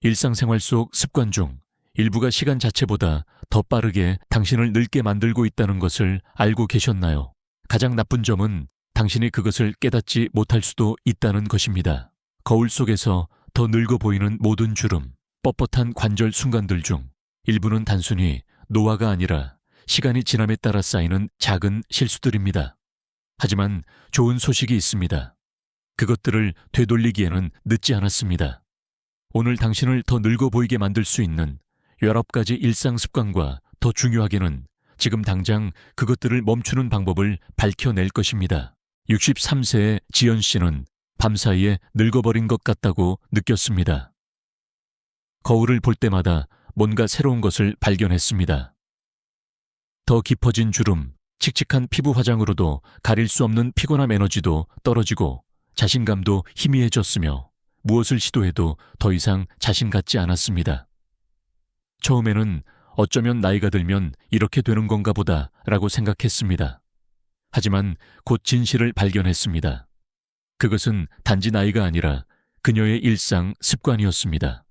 일상생활 속 습관 중 일부가 시간 자체보다 더 빠르게 당신을 늙게 만들고 있다는 것을 알고 계셨나요? 가장 나쁜 점은 당신이 그것을 깨닫지 못할 수도 있다는 것입니다. 거울 속에서 더 늙어 보이는 모든 주름, 뻣뻣한 관절 순간들 중 일부는 단순히 노화가 아니라 시간이 지남에 따라 쌓이는 작은 실수들입니다. 하지만 좋은 소식이 있습니다. 그것들을 되돌리기에는 늦지 않았습니다. 오늘 당신을 더 늙어 보이게 만들 수 있는 19가지 일상 습관과 더 중요하게는 지금 당장 그것들을 멈추는 방법을 밝혀낼 것입니다. 63세의 지연 씨는 밤사이에 늙어버린 것 같다고 느꼈습니다. 거울을 볼 때마다 뭔가 새로운 것을 발견했습니다. 더 깊어진 주름, 칙칙한 피부 화장으로도 가릴 수 없는 피곤함 에너지도 떨어지고 자신감도 희미해졌으며 무엇을 시도해도 더 이상 자신 같지 않았습니다. 처음에는 어쩌면 나이가 들면 이렇게 되는 건가 보다 라고 생각했습니다. 하지만 곧 진실을 발견했습니다. 그것은 단지 나이가 아니라 그녀의 일상 습관이었습니다.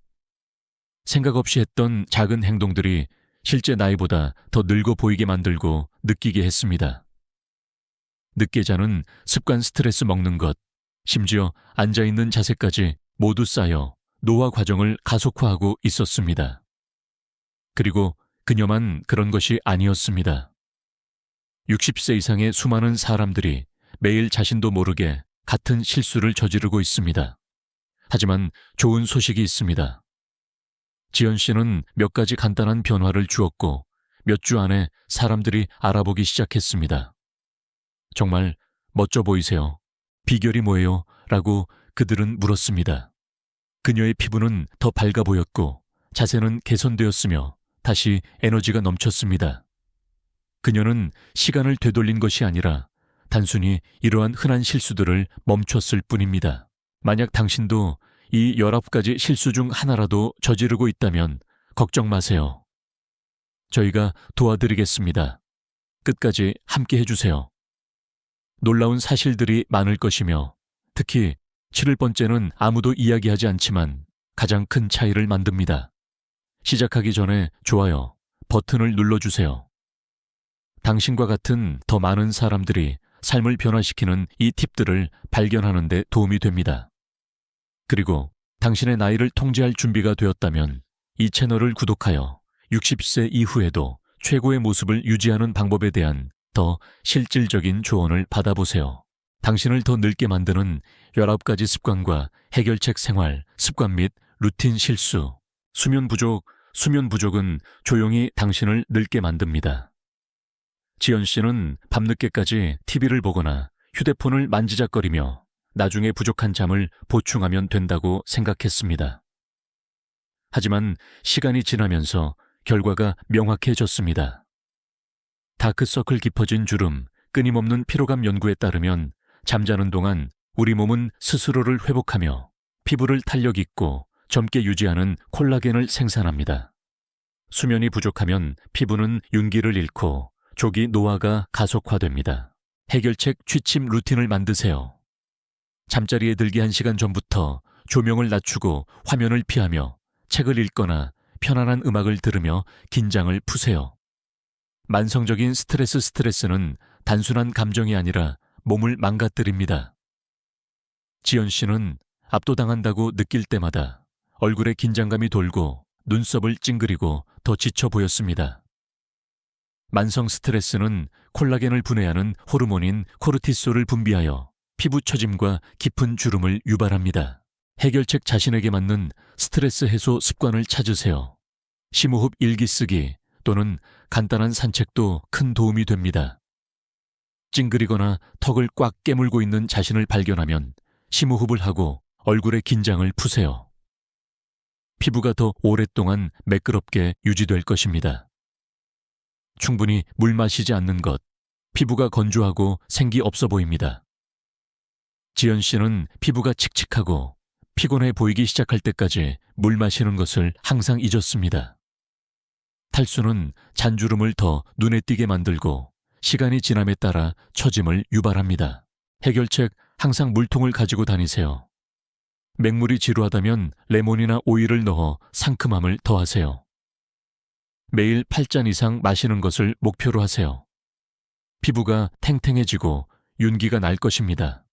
생각 없이 했던 작은 행동들이 실제 나이보다 더 늙어 보이게 만들고 느끼게 했습니다. 늦게 자는 습관, 스트레스 먹는 것, 심지어 앉아있는 자세까지 모두 쌓여 노화 과정을 가속화하고 있었습니다. 그리고 그녀만 그런 것이 아니었습니다. 60세 이상의 수많은 사람들이 매일 자신도 모르게 같은 실수를 저지르고 있습니다. 하지만 좋은 소식이 있습니다. 지연 씨는 몇 가지 간단한 변화를 주었고 몇 주 안에 사람들이 알아보기 시작했습니다. 정말 멋져 보이세요. 비결이 뭐예요? 라고 그들은 물었습니다. 그녀의 피부는 더 밝아 보였고 자세는 개선되었으며 다시 에너지가 넘쳤습니다. 그녀는 시간을 되돌린 것이 아니라 단순히 이러한 흔한 실수들을 멈췄을 뿐입니다. 만약 당신도 이 19가지 실수 중 하나라도 저지르고 있다면 걱정 마세요. 저희가 도와드리겠습니다. 끝까지 함께 해주세요. 놀라운 사실들이 많을 것이며 특히 7번째는 아무도 이야기하지 않지만 가장 큰 차이를 만듭니다. 시작하기 전에 좋아요 버튼을 눌러주세요. 당신과 같은 더 많은 사람들이 삶을 변화시키는 이 팁들을 발견하는 데 도움이 됩니다. 그리고 당신의 나이를 통제할 준비가 되었다면 이 채널을 구독하여 60세 이후에도 최고의 모습을 유지하는 방법에 대한 더 실질적인 조언을 받아보세요. 당신을 더 늙게 만드는 19가지 습관과 해결책 생활, 습관 및 루틴 실수. 수면 부족은 조용히 당신을 늙게 만듭니다. 지연 씨는 밤늦게까지 TV를 보거나 휴대폰을 만지작거리며 나중에 부족한 잠을 보충하면 된다고 생각했습니다. 하지만 시간이 지나면서 결과가 명확해졌습니다. 다크서클, 깊어진 주름, 끊임없는 피로감 연구에 따르면 잠자는 동안 우리 몸은 스스로를 회복하며 피부를 탄력 있고 젊게 유지하는 콜라겐을 생산합니다. 수면이 부족하면 피부는 윤기를 잃고 조기 노화가 가속화됩니다. 해결책 취침 루틴을 만드세요. 잠자리에 들기 1시간 전부터 조명을 낮추고 화면을 피하며 책을 읽거나 편안한 음악을 들으며 긴장을 푸세요. 만성적인 스트레스는 단순한 감정이 아니라 몸을 망가뜨립니다. 지연 씨는 압도당한다고 느낄 때마다 얼굴에 긴장감이 돌고 눈썹을 찡그리고 더 지쳐 보였습니다. 만성 스트레스는 콜라겐을 분해하는 호르몬인 코르티솔을 분비하여 피부 처짐과 깊은 주름을 유발합니다. 해결책, 자신에게 맞는 스트레스 해소 습관을 찾으세요. 심호흡 일기 쓰기 또는 간단한 산책도 큰 도움이 됩니다. 찡그리거나 턱을 꽉 깨물고 있는 자신을 발견하면 심호흡을 하고 얼굴의 긴장을 푸세요. 피부가 더 오랫동안 매끄럽게 유지될 것입니다. 충분히 물 마시지 않는 것, 피부가 건조하고 생기 없어 보입니다. 지연 씨는 피부가 칙칙하고 피곤해 보이기 시작할 때까지 물 마시는 것을 항상 잊었습니다. 탈수는 잔주름을 더 눈에 띄게 만들고 시간이 지남에 따라 처짐을 유발합니다. 해결책, 항상 물통을 가지고 다니세요. 맹물이 지루하다면 레몬이나 오일을 넣어 상큼함을 더하세요. 매일 8잔 이상 마시는 것을 목표로 하세요. 피부가 탱탱해지고 윤기가 날 것입니다.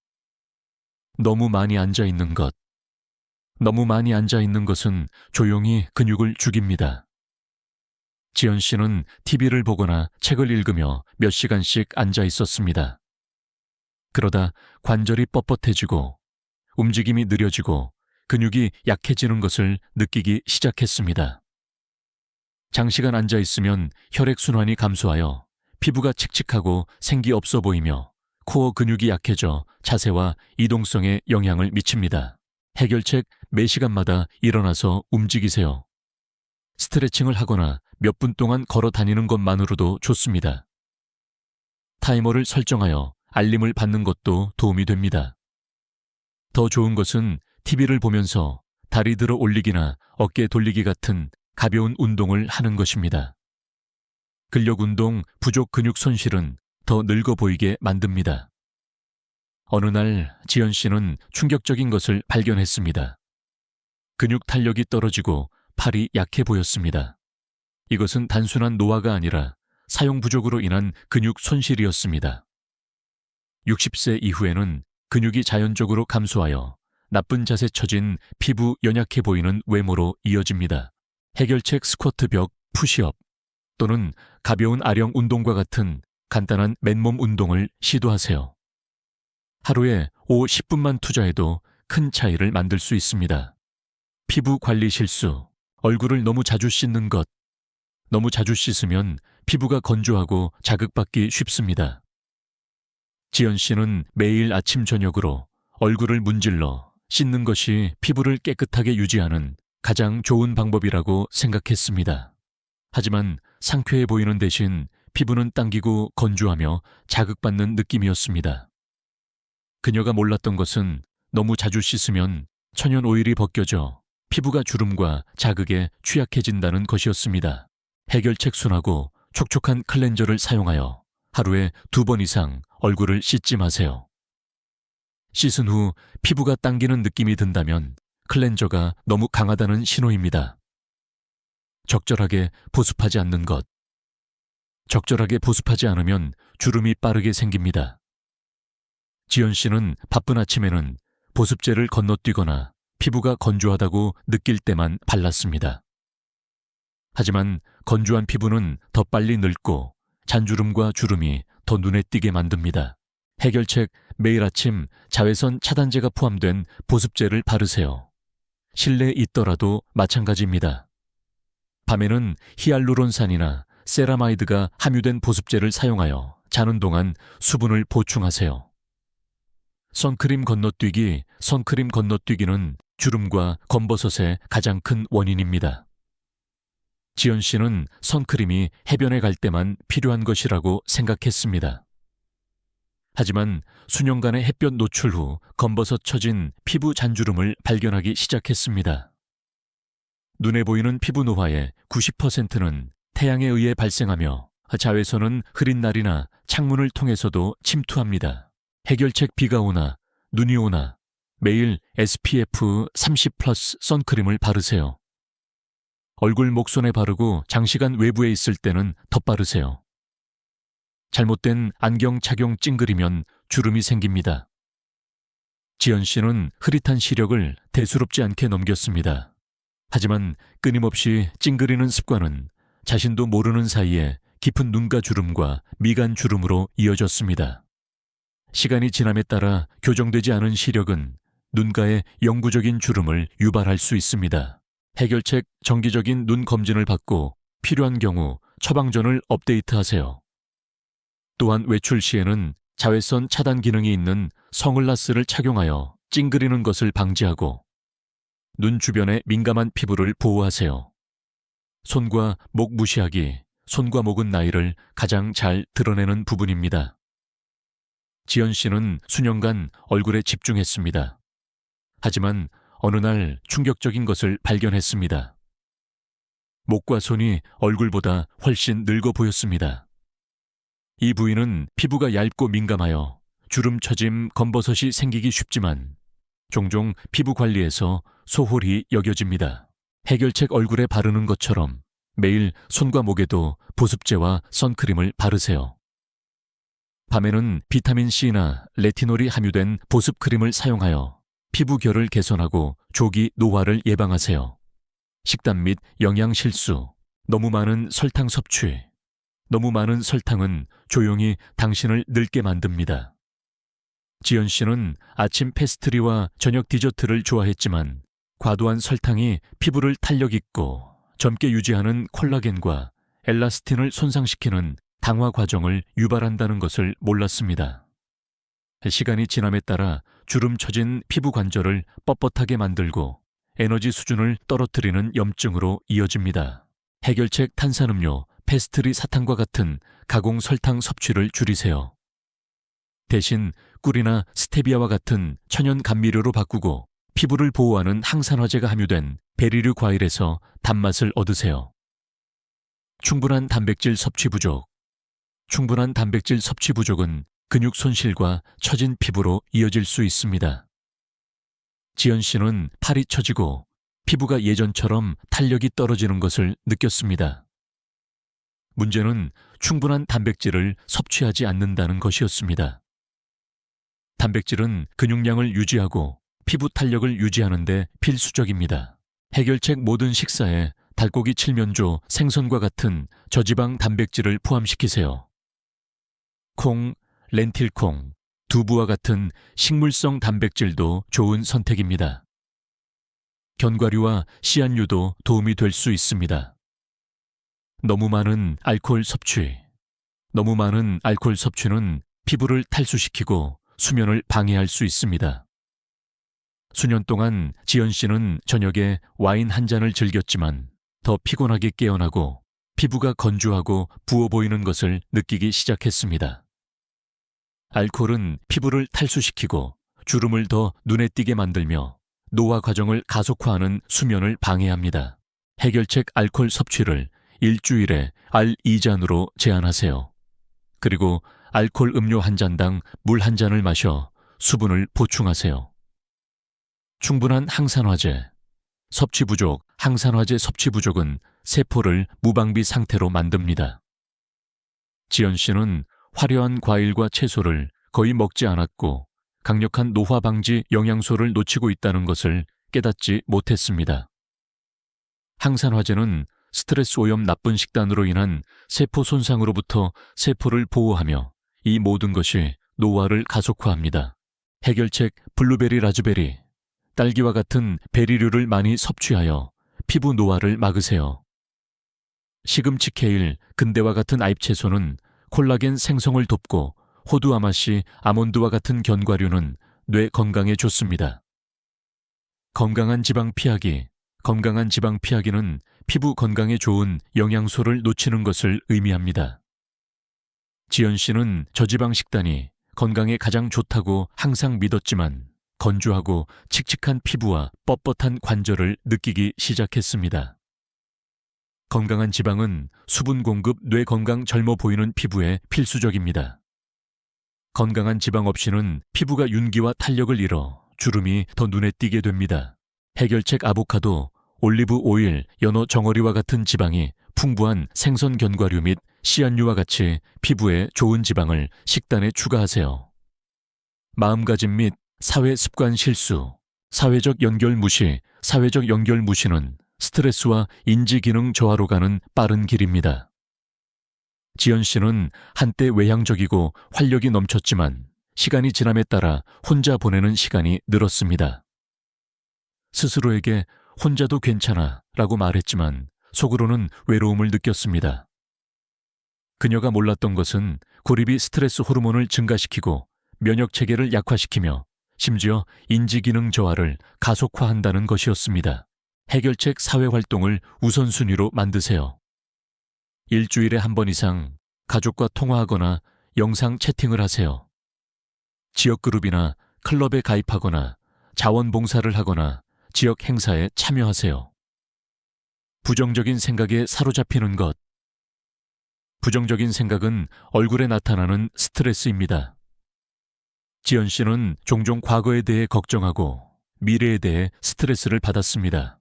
너무 많이 앉아 있는 것. 너무 많이 앉아 있는 것은 조용히 근육을 죽입니다. 지연 씨는 TV를 보거나 책을 읽으며 몇 시간씩 앉아 있었습니다. 그러다 관절이 뻣뻣해지고 움직임이 느려지고 근육이 약해지는 것을 느끼기 시작했습니다. 장시간 앉아 있으면 혈액순환이 감소하여 피부가 칙칙하고 생기 없어 보이며 코어 근육이 약해져 자세와 이동성에 영향을 미칩니다. 해결책 매 시간마다 일어나서 움직이세요. 스트레칭을 하거나 몇 분 동안 걸어 다니는 것만으로도 좋습니다. 타이머를 설정하여 알림을 받는 것도 도움이 됩니다. 더 좋은 것은 TV를 보면서 다리 들어 올리기나 어깨 돌리기 같은 가벼운 운동을 하는 것입니다. 근력 운동 부족 근육 손실은 더 늙어 보이게 만듭니다. 어느 날 지연 씨는 충격적인 것을 발견했습니다. 근육 탄력이 떨어지고 팔이 약해 보였습니다. 이것은 단순한 노화가 아니라 사용 부족으로 인한 근육 손실이었습니다. 60세 이후에는 근육이 자연적으로 감소하여 나쁜 자세 처진 피부 연약해 보이는 외모로 이어집니다. 해결책 스쿼트 벽, 푸시업 또는 가벼운 아령 운동과 같은 간단한 맨몸 운동을 시도하세요. 하루에 10분만 투자해도 큰 차이를 만들 수 있습니다. 피부 관리 실수, 얼굴을 너무 자주 씻는 것. 너무 자주 씻으면 피부가 건조하고 자극받기 쉽습니다. 지연 씨는 매일 아침 저녁으로 얼굴을 문질러 씻는 것이 피부를 깨끗하게 유지하는 가장 좋은 방법이라고 생각했습니다. 하지만 상쾌해 보이는 대신 피부는 당기고 건조하며 자극받는 느낌이었습니다. 그녀가 몰랐던 것은 너무 자주 씻으면 천연 오일이 벗겨져 피부가 주름과 자극에 취약해진다는 것이었습니다. 해결책 순하고 촉촉한 클렌저를 사용하여 하루에 2번 이상 얼굴을 씻지 마세요. 씻은 후 피부가 당기는 느낌이 든다면 클렌저가 너무 강하다는 신호입니다. 적절하게 보습하지 않는 것. 적절하게 보습하지 않으면 주름이 빠르게 생깁니다. 지연 씨는 바쁜 아침에는 보습제를 건너뛰거나 피부가 건조하다고 느낄 때만 발랐습니다. 하지만 건조한 피부는 더 빨리 늙고 잔주름과 주름이 더 눈에 띄게 만듭니다. 해결책 매일 아침 자외선 차단제가 포함된 보습제를 바르세요. 실내에 있더라도 마찬가지입니다. 밤에는 히알루론산이나 세라마이드가 함유된 보습제를 사용하여 자는 동안 수분을 보충하세요. 선크림 건너뛰기는 주름과 검버섯의 가장 큰 원인입니다. 지연 씨는 선크림이 해변에 갈 때만 필요한 것이라고 생각했습니다. 하지만 수년간의 햇볕 노출 후 검버섯 처진 피부 잔주름을 발견하기 시작했습니다. 눈에 보이는 피부 노화의 90%는 태양에 의해 발생하며 자외선은 흐린 날이나 창문을 통해서도 침투합니다. 해결책 비가 오나 눈이 오나 매일 SPF 30+ 선크림을 바르세요. 얼굴 목선에 바르고 장시간 외부에 있을 때는 덧바르세요. 잘못된 안경 착용 찡그리면 주름이 생깁니다. 지연 씨는 흐릿한 시력을 대수롭지 않게 넘겼습니다. 하지만 끊임없이 찡그리는 습관은 자신도 모르는 사이에 깊은 눈가 주름과 미간 주름으로 이어졌습니다. 시간이 지남에 따라 교정되지 않은 시력은 눈가에 영구적인 주름을 유발할 수 있습니다. 해결책 정기적인 눈 검진을 받고 필요한 경우 처방전을 업데이트하세요. 또한 외출 시에는 자외선 차단 기능이 있는 선글라스를 착용하여 찡그리는 것을 방지하고 눈 주변의 민감한 피부를 보호하세요. 손과 목 무시하기, 손과 목은 나이를 가장 잘 드러내는 부분입니다. 지연 씨는 수년간 얼굴에 집중했습니다. 하지만 어느 날 충격적인 것을 발견했습니다. 목과 손이 얼굴보다 훨씬 늙어 보였습니다. 이 부위는 피부가 얇고 민감하여 주름 처짐, 검버섯이 생기기 쉽지만 종종 피부 관리에서 소홀히 여겨집니다. 해결책 얼굴에 바르는 것처럼 매일 손과 목에도 보습제와 선크림을 바르세요. 밤에는 비타민C나 레티놀이 함유된 보습크림을 사용하여 피부 결을 개선하고 조기 노화를 예방하세요. 식단 및 영양 실수, 너무 많은 설탕 섭취. 너무 많은 설탕은 조용히 당신을 늙게 만듭니다. 지연 씨는 아침 페스트리와 저녁 디저트를 좋아했지만 과도한 설탕이 피부를 탄력 있고 젊게 유지하는 콜라겐과 엘라스틴을 손상시키는 당화 과정을 유발한다는 것을 몰랐습니다. 시간이 지남에 따라 주름 처진 피부 관절을 뻣뻣하게 만들고 에너지 수준을 떨어뜨리는 염증으로 이어집니다. 해결책 탄산음료, 페스트리 사탕과 같은 가공 설탕 섭취를 줄이세요. 대신 꿀이나 스테비아와 같은 천연 감미료로 바꾸고 피부를 보호하는 항산화제가 함유된 베리류 과일에서 단맛을 얻으세요. 충분한 단백질 섭취 부족. 충분한 단백질 섭취 부족은 근육 손실과 처진 피부로 이어질 수 있습니다. 지연 씨는 팔이 처지고 피부가 예전처럼 탄력이 떨어지는 것을 느꼈습니다. 문제는 충분한 단백질을 섭취하지 않는다는 것이었습니다. 단백질은 근육량을 유지하고 피부 탄력을 유지하는 데 필수적입니다. 해결책 모든 식사에 닭고기 칠면조, 생선과 같은 저지방 단백질을 포함시키세요. 콩, 렌틸콩, 두부와 같은 식물성 단백질도 좋은 선택입니다. 견과류와 씨앗류도 도움이 될 수 있습니다. 너무 많은 알코올 섭취. 너무 많은 알코올 섭취는 피부를 탈수시키고 수면을 방해할 수 있습니다. 수년 동안 지연 씨는 저녁에 와인 한 잔을 즐겼지만 더 피곤하게 깨어나고 피부가 건조하고 부어 보이는 것을 느끼기 시작했습니다. 알코올은 피부를 탈수시키고 주름을 더 눈에 띄게 만들며 노화 과정을 가속화하는 수면을 방해합니다. 해결책 알코올 섭취를 일주일에 알 2잔으로 제한하세요. 그리고 알코올 음료 한 잔당 물 한 잔을 마셔 수분을 보충하세요. 충분한 항산화제. 섭취 부족, 항산화제 섭취 부족은 세포를 무방비 상태로 만듭니다. 지연 씨는 화려한 과일과 채소를 거의 먹지 않았고 강력한 노화 방지 영양소를 놓치고 있다는 것을 깨닫지 못했습니다. 항산화제는 스트레스 오염 나쁜 식단으로 인한 세포 손상으로부터 세포를 보호하며 이 모든 것이 노화를 가속화합니다. 해결책 블루베리, 라즈베리, 딸기와 같은 베리류를 많이 섭취하여 피부 노화를 막으세요. 시금치, 케일, 근대와 같은 아잎채소는 콜라겐 생성을 돕고 호두, 아마씨, 아몬드와 같은 견과류는 뇌 건강에 좋습니다. 건강한 지방 피하기. 건강한 지방 피하기는 피부 건강에 좋은 영양소를 놓치는 것을 의미합니다. 지연 씨는 저지방 식단이 건강에 가장 좋다고 항상 믿었지만 건조하고 칙칙한 피부와 뻣뻣한 관절을 느끼기 시작했습니다. 건강한 지방은 수분 공급, 뇌 건강, 젊어 보이는 피부에 필수적입니다. 건강한 지방 없이는 피부가 윤기와 탄력을 잃어 주름이 더 눈에 띄게 됩니다. 해결책 아보카도, 올리브 오일, 연어 정어리와 같은 지방이 풍부한 생선 견과류 및 씨앗류와 같이 피부에 좋은 지방을 식단에 추가하세요. 마음가짐 및 사회 습관 실수. 사회적 연결 무시. 사회적 연결 무시는 스트레스와 인지 기능 저하로 가는 빠른 길입니다. 지연 씨는 한때 외향적이고 활력이 넘쳤지만 시간이 지남에 따라 혼자 보내는 시간이 늘었습니다. 스스로에게 혼자도 괜찮아 라고 말했지만 속으로는 외로움을 느꼈습니다. 그녀가 몰랐던 것은 고립이 스트레스 호르몬을 증가시키고 면역 체계를 약화시키며 심지어 인지 기능 저하를 가속화한다는 것이었습니다. 해결책 사회활동을 우선순위로 만드세요. 일주일에 한 번 이상 가족과 통화하거나 영상 채팅을 하세요. 지역그룹이나 클럽에 가입하거나 자원봉사를 하거나 지역 행사에 참여하세요. 부정적인 생각에 사로잡히는 것. 부정적인 생각은 얼굴에 나타나는 스트레스입니다. 지연 씨는 종종 과거에 대해 걱정하고 미래에 대해 스트레스를 받았습니다.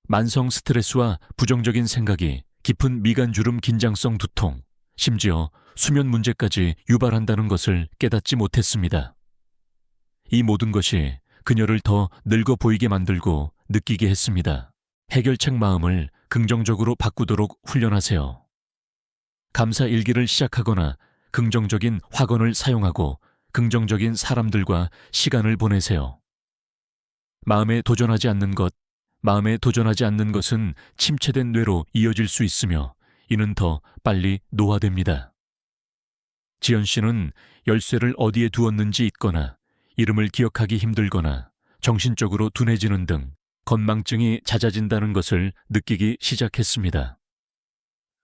만성 스트레스와 부정적인 생각이 깊은 미간주름 긴장성 두통, 심지어 수면 문제까지 유발한다는 것을 깨닫지 못했습니다. 이 모든 것이 그녀를 더 늙어 보이게 만들고 느끼게 했습니다. 해결책 마음을 긍정적으로 바꾸도록 훈련하세요. 감사 일기를 시작하거나 긍정적인 확언을 사용하고 긍정적인 사람들과 시간을 보내세요. 마음에 도전하지 않는 것은 침체된 뇌로 이어질 수 있으며 이는 더 빨리 노화됩니다. 지연 씨는 열쇠를 어디에 두었는지 잊거나 이름을 기억하기 힘들거나 정신적으로 둔해지는 등 건망증이 잦아진다는 것을 느끼기 시작했습니다.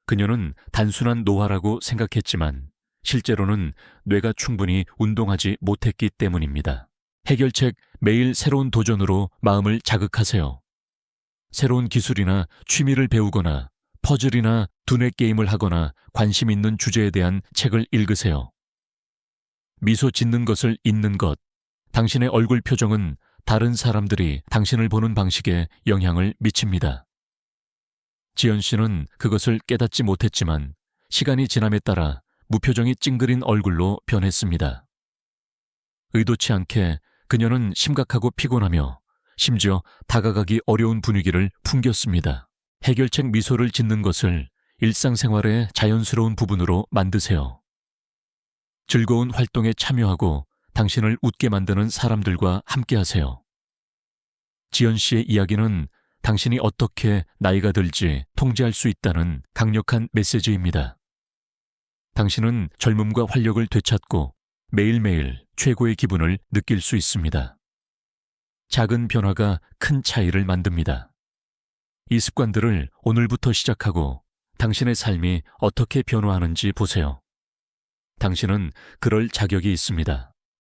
그녀는 단순한 노화라고 생각했지만 실제로는 뇌가 충분히 운동하지 못했기 때문입니다. 해결책 매일 새로운 도전으로 마음을 자극하세요. 새로운 기술이나 취미를 배우거나 퍼즐이나 두뇌 게임을 하거나 관심 있는 주제에 대한 책을 읽으세요. 미소 짓는 것을 잊는 것. 당신의 얼굴 표정은 다른 사람들이 당신을 보는 방식에 영향을 미칩니다. 지연 씨는 그것을 깨닫지 못했지만 시간이 지남에 따라 무표정이 찡그린 얼굴로 변했습니다. 의도치 않게 그녀는 심각하고 피곤하며 심지어 다가가기 어려운 분위기를 풍겼습니다. 해결책 미소를 짓는 것을 일상생활의 자연스러운 부분으로 만드세요. 즐거운 활동에 참여하고 당신을 웃게 만드는 사람들과 함께하세요. 지연 씨의 이야기는 당신이 어떻게 나이가 들지 통제할 수 있다는 강력한 메시지입니다. 당신은 젊음과 활력을 되찾고 매일매일 최고의 기분을 느낄 수 있습니다. 작은 변화가 큰 차이를 만듭니다. 이 습관들을 오늘부터 시작하고 당신의 삶이 어떻게 변화하는지 보세요. 당신은 그럴 자격이 있습니다.